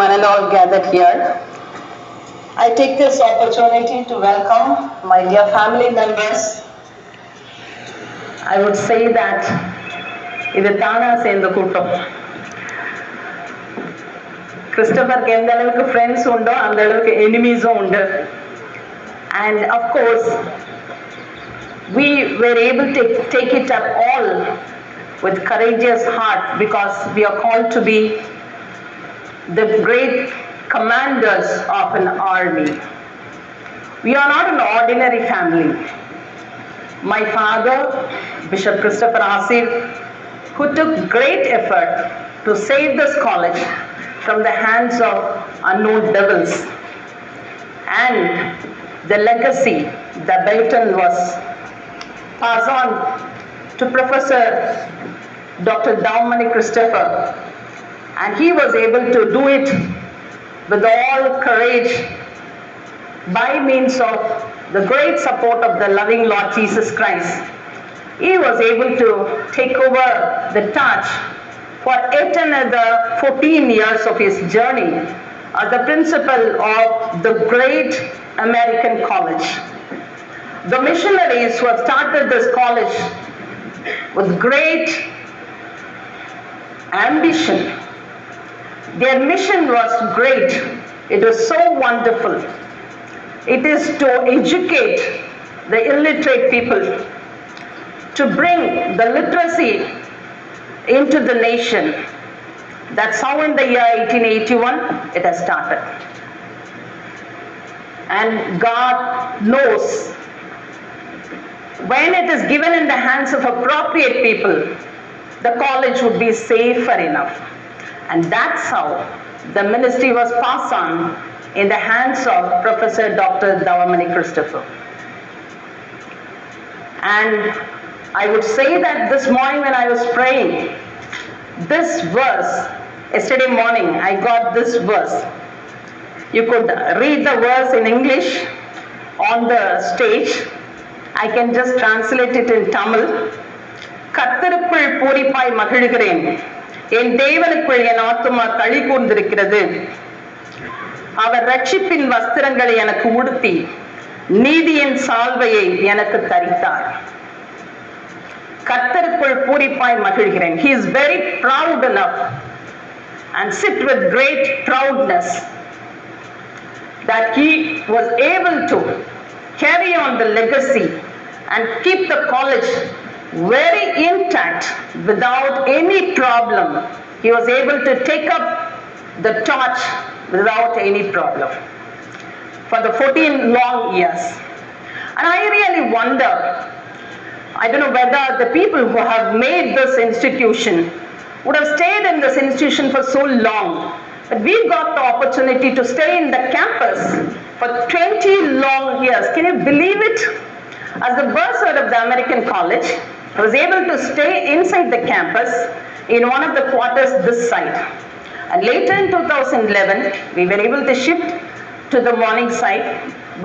one and all gathered here. I take this opportunity to welcome my dear family members. I would say that இது தானா சேர்ந்த கூட்டம். கிறிஸ்டோபருக்கு எந்த அளவுக்கு friends உண்டோ அந்த அளவுக்கு எனிமீஸும் உண்டு. And of course, we were able to take it up all with courageous heart because we are called to be the great commanders of an army. We are not an ordinary family. My father, Bishop Christopher Asir, who took great effort to save this college from the hands of unknown devils, and the legacy, the baton was passed on to Professor Dr. Dowmani Christopher, and he was able to do it with all courage by means of the great support of the loving Lord Jesus Christ. He was able to take over the torch for yet another 14 years of his journey as the principal of the great American college. The missionaries who have started this college with great ambition. Their mission was great. It was so wonderful. It is to educate the illiterate people, to bring the literacy into the nation. That's how in the year 1881 it has started. And God knows when it is given in the hands of appropriate people, the college would be safer enough. And that's how the ministry was passed on in the hands of Professor Dr. Dowmani Christopher. And I would say that this morning when I was praying, this verse, yesterday morning I got this verse. You could read the verse in English on the stage. I can just translate it in Tamil. கர்த்தருக்குள் பூரிப்பாய் மகிழ்கிறேன், என் தேவனுக்குள் என் ஆத்துமா களி கூர்ந்திருக்கிறது. அவர் ரட்சிப்பின் வஸ்திரங்களை எனக்கு உடுத்தி நீதியின் சால்வையை எனக்கு தரித்தார். கர்த்தருக்குள் பூரிப்பாய் மகிழ்கிறேன். He is very proud enough and sit with great proudness that he was able to carry on the legacy and keep the college very intact without any problem. He was able to take up the torch without any problem for the 14 long years. And I really wonder, I don't know whether the people who have made this institution would have stayed in this institution for so long, but we got the opportunity to stay in the campus for 20 long years. Can you believe it? As the bursar of the American college, I was able to stay inside the campus in one of the quarters this side. And later in 2011, we were able to shift to the morning side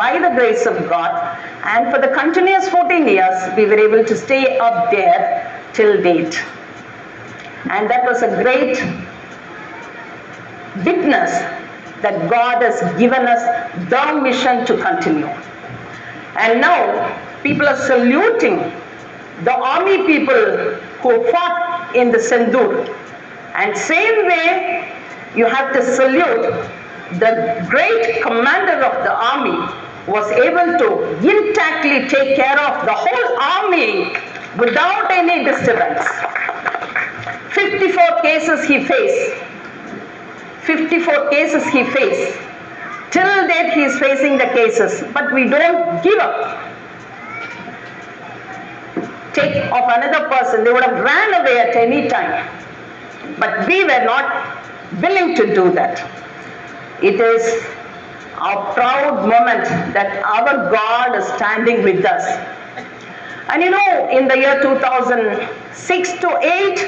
by the grace of God. And for the continuous 14 years, we were able to stay up there till date. And that was a great witness that God has given us the mission to continue. And now, people are saluting the army people who fought in the Sindoor. And same way, you have to salute the great commander of the army who was able to intactly take care of the whole army without any disturbance. 54 cases he faced. 54 cases he faced. Till date he is facing the cases, but we don't give up. Take of another person, they would have ran away at any time. But we were not willing to do that. It is a proud moment that our God is standing with us. And you know, in the year 2006 to 8,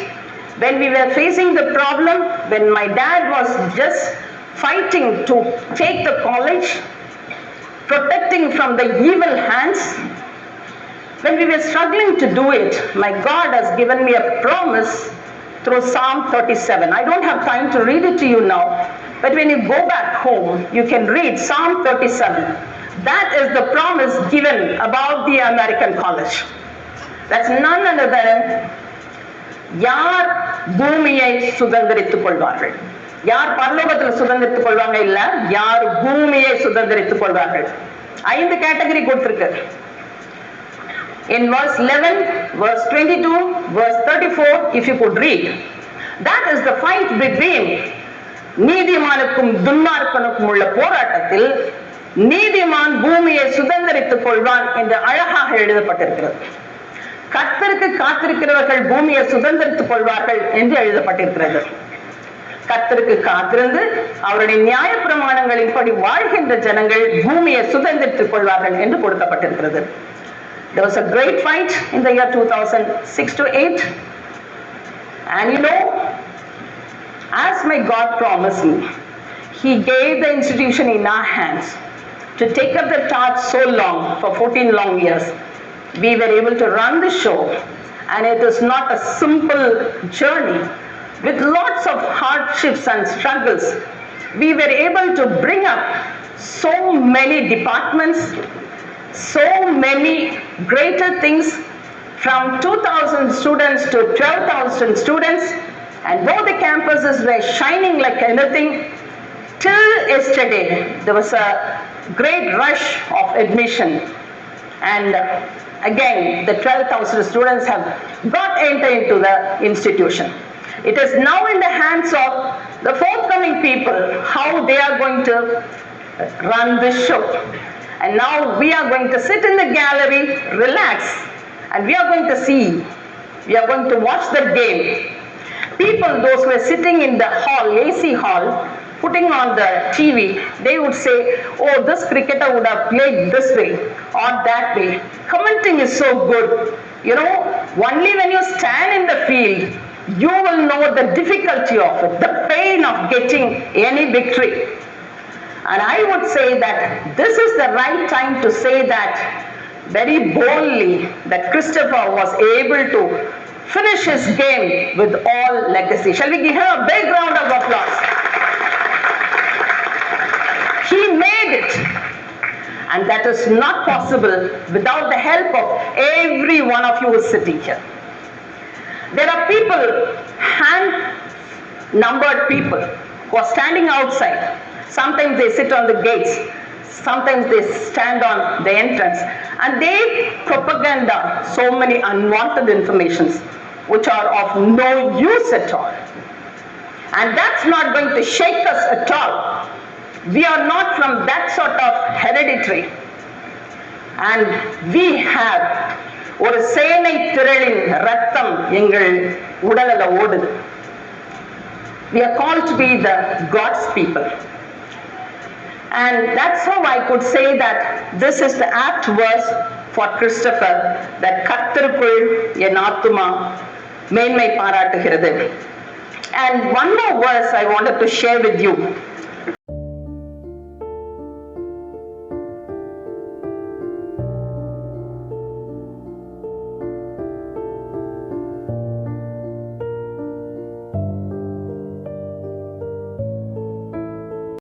when we were facing the problem, when my dad was just fighting to take the college, protecting from the evil hands, when we were struggling to do it, my God has given me a promise through Psalm 37. I don't have time to read it to you now, But when you go back home, you can read Psalm 37. That is the promise given about the American college. That's none other than, யார் பூமியை சுதந்திரித்துக் கொள்வார்கள், யார் பரலோகத்தில் சுதந்திரித்துக் கொள்வாங்க இல்ல, யார் பூமியை சுதந்திரித்துக் கொள்வார்கள். 5 கேட்டகரி கொடுத்திருக்கு. In verse 11, verse 22, verse 34, if you could read, that is the fight between நீதிமானுக்கும் துன்மார்க்கனுக்கும் உள்ள போராட்டத்தில் நீதிமான் பூமியை சுதந்திரித்துக் கொள்வான் என்று அழகாக எழுதப்பட்டிருக்கிறது. கர்த்தருக்கு காத்திருக்கிறவர்கள் பூமியை சுதந்திரித்துக் கொள்வார்கள் என்று எழுதப்பட்டிருக்கிறது. கர்த்தருக்கு காத்திருந்து அவருடைய நியாய பிரமாணங்களின்படி வாழ்கின்ற ஜனங்கள் பூமியை சுதந்திரித்துக் கொள்வார்கள் என்று கொடுக்கப்பட்டிருக்கிறது. There was a great fight in the year 2006 to 8, and you know, as my God promised me, He gave the institution in our hands to take up the charge so long, for 14 long years. We were able to run the show, and it is not a simple journey. With lots of hardships and struggles, we were able to bring up so many departments, so many greater things, from 2,000 students to 12,000 students, and though the campuses were shining like anything, till yesterday there was a great rush of admission, and again the 12,000 students have got entered into the institution. It is now in the hands of the forthcoming people how they are going to run this show. And now we are going to sit in the gallery, relax, and we are going to see, we are going to watch the game. People, those who are sitting in the hall, AC hall, putting on the TV, they would say, oh, this cricketer would have played this way or that way. Commenting is so good. You know, only when you stand in the field, you will know the difficulty of it, the pain of getting any victory. And I would say that this is the right time to say that very boldly, that Christopher was able to finish his game with all legacy. Shall we give him a big round of applause? He made it, and that is not possible without the help of every one of you who is sitting here. There are people, hand-numbered people, who are standing outside. Sometimes they sit on the gates, sometimes they stand on the entrance, and they propaganda so many unwanted informations which are of no use at all. And that's not going to shake us at all. We are not from that sort of hereditary. And we have ஒரு சேனை திரளின் ரத்தம் எங்கள் உடலில் ஓடுது. We are called to be the God's people. And that's how I could say that this is the apt verse for Christopher, that கர்த்தருக்குள் என் ஆத்துமா மேன்மை பாராட்டுகிறது. And one more verse I wanted to share with you.